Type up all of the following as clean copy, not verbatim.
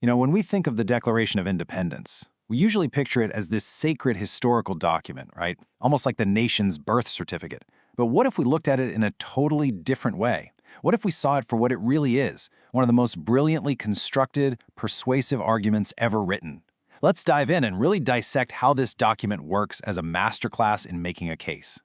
When we think of the Declaration of Independence, we usually picture it as this sacred historical document, right? Almost like the nation's birth certificate. But what if we looked at it in a totally different way? What if we saw it for what it really is? One of the most brilliantly constructed, persuasive arguments ever written. Let's dive in and really dissect how this document works as a masterclass in making a case.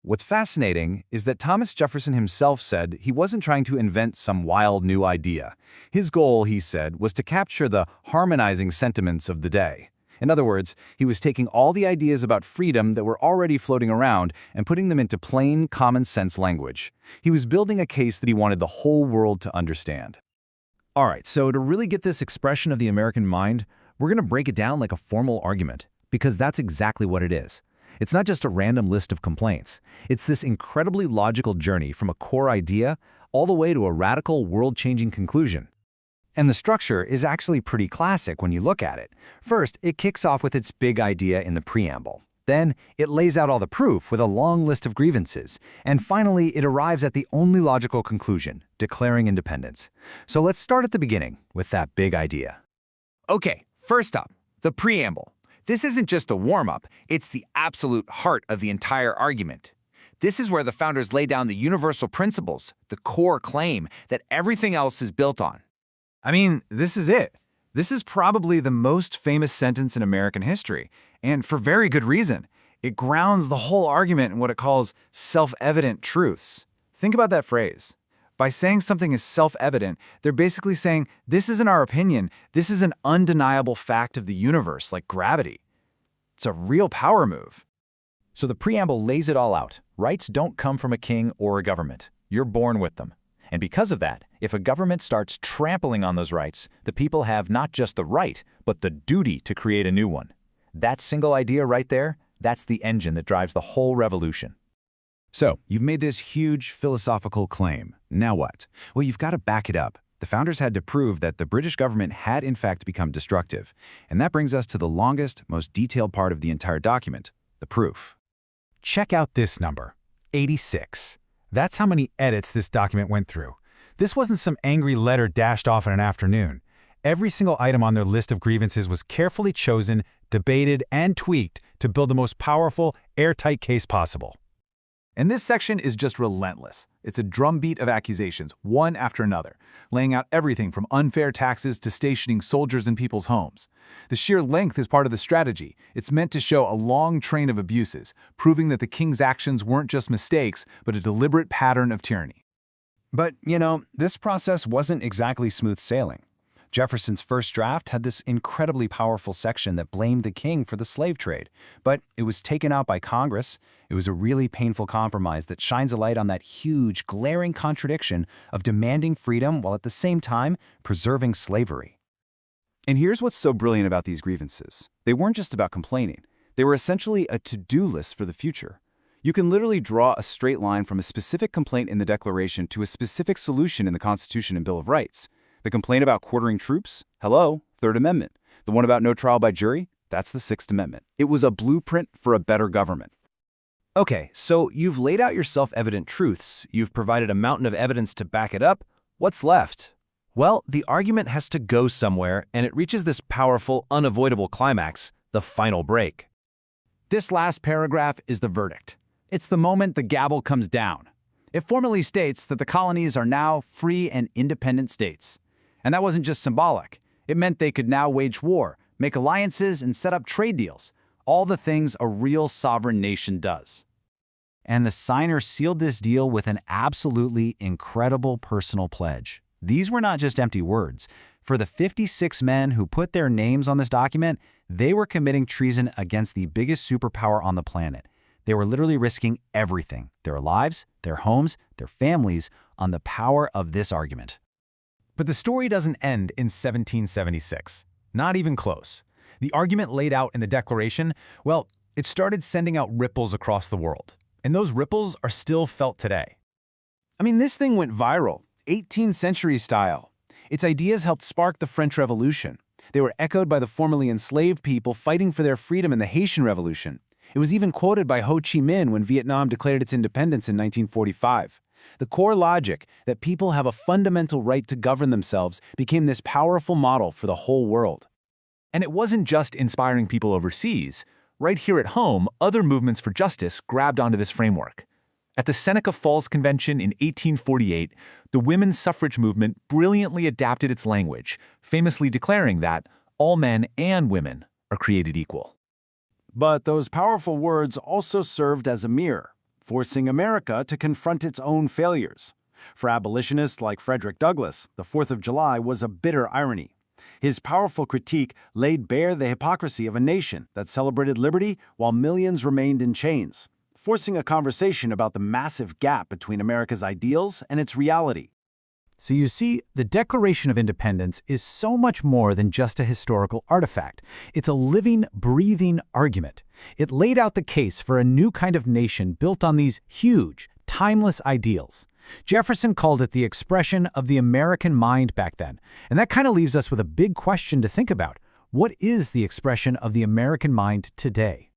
What's fascinating is that Thomas Jefferson himself said he wasn't trying to invent some wild new idea. His goal, he said, was to capture the harmonizing sentiments of the day. In other words, he was taking all the ideas about freedom that were already floating around and putting them into plain, common-sense language. He was building a case that he wanted the whole world to understand. All right, so to really get this expression of the American mind, we're going to break it down like a formal argument, because that's exactly what it is. It's not just a random list of complaints. It's this incredibly logical journey from a core idea all the way to a radical, world-changing conclusion. And the structure is actually pretty classic when you look at it. First, it kicks off with its big idea in the preamble. Then, it lays out all the proof with a long list of grievances. And finally, it arrives at the only logical conclusion, declaring independence. So let's start at the beginning with that big idea. Okay, first up, the preamble. This isn't just a warm-up, it's the absolute heart of the entire argument. This is where the founders lay down the universal principles, the core claim that everything else is built on. I mean, this is it. This is probably the most famous sentence in American history, and for very good reason. It grounds the whole argument in what it calls self-evident truths. Think about that phrase. By saying something is self-evident, they're basically saying, this isn't our opinion, this is an undeniable fact of the universe, like gravity. It's a real power move. So the preamble lays it all out. Rights don't come from a king or a government. You're born with them. And because of that, if a government starts trampling on those rights, the people have not just the right, but the duty to create a new one. That single idea right there, that's the engine that drives the whole revolution. So, you've made this huge philosophical claim. Now what? Well, you've got to back it up. The founders had to prove that the British government had in fact become destructive. And that brings us to the longest, most detailed part of the entire document, the proof. Check out this number, 86. That's how many edits this document went through. This wasn't some angry letter dashed off in an afternoon. Every single item on their list of grievances was carefully chosen, debated, and tweaked to build the most powerful, airtight case possible. And this section is just relentless. It's a drumbeat of accusations, one after another, laying out everything from unfair taxes to stationing soldiers in people's homes. The sheer length is part of the strategy. It's meant to show a long train of abuses, proving that the king's actions weren't just mistakes, but a deliberate pattern of tyranny. But, this process wasn't exactly smooth sailing. Jefferson's first draft had this incredibly powerful section that blamed the king for the slave trade, but it was taken out by Congress. It was a really painful compromise that shines a light on that huge, glaring contradiction of demanding freedom while at the same time preserving slavery. And here's what's so brilliant about these grievances. They weren't just about complaining. They were essentially a to-do list for the future. You can literally draw a straight line from a specific complaint in the Declaration to a specific solution in the Constitution and Bill of Rights. The complaint about quartering troops? Hello, Third Amendment. The one about no trial by jury? That's the Sixth Amendment. It was a blueprint for a better government. Okay, so you've laid out your self-evident truths. You've provided a mountain of evidence to back it up. What's left? Well, the argument has to go somewhere, and it reaches this powerful, unavoidable climax, the final break. This last paragraph is the verdict. It's the moment the gavel comes down. It formally states that the colonies are now free and independent states. And that wasn't just symbolic. It meant they could now wage war, make alliances, and set up trade deals. All the things a real sovereign nation does. And the signer sealed this deal with an absolutely incredible personal pledge. These were not just empty words. For the 56 men who put their names on this document, they were committing treason against the biggest superpower on the planet. They were literally risking everything, their lives, their homes, their families, on the power of this argument. But the story doesn't end in 1776. Not even close. The argument laid out in the Declaration, well, it started sending out ripples across the world. And those ripples are still felt today. I mean, this thing went viral, 18th century style. Its ideas helped spark the French Revolution. They were echoed by the formerly enslaved people fighting for their freedom in the Haitian Revolution. It was even quoted by Ho Chi Minh when Vietnam declared its independence in 1945. The core logic that people have a fundamental right to govern themselves became this powerful model for the whole world. And it wasn't just inspiring people overseas. Right here at home, other movements for justice grabbed onto this framework. At the Seneca Falls Convention in 1848, the women's suffrage movement brilliantly adapted its language, famously declaring that all men and women are created equal. But those powerful words also served as a mirror, forcing America to confront its own failures. For abolitionists like Frederick Douglass, the 4th of July was a bitter irony. His powerful critique laid bare the hypocrisy of a nation that celebrated liberty while millions remained in chains, forcing a conversation about the massive gap between America's ideals and its reality. So you see, the Declaration of Independence is so much more than just a historical artifact. It's a living, breathing argument. It laid out the case for a new kind of nation built on these huge, timeless ideals. Jefferson called it the expression of the American mind back then. And that kind of leaves us with a big question to think about. What is the expression of the American mind today?